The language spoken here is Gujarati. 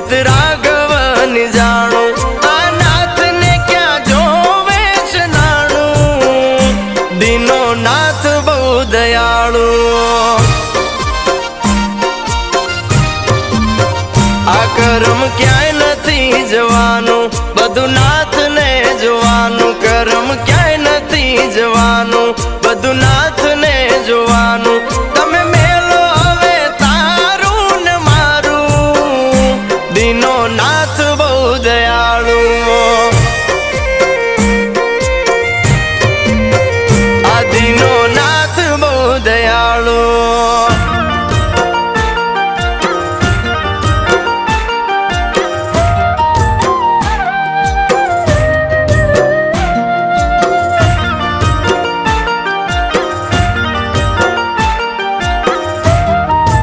ભગત રાઘવની જાણું આ નાથ ને ક્યાં જોવે છે નાણું દીનો નાથ બહુ દયાળુ આ કરમ ક્યાંય નથી જવાનું બધું નાથ ને જોવાનું કરમ ક્યાંય નથી જવાનું બધું નાથ ને જોવાનું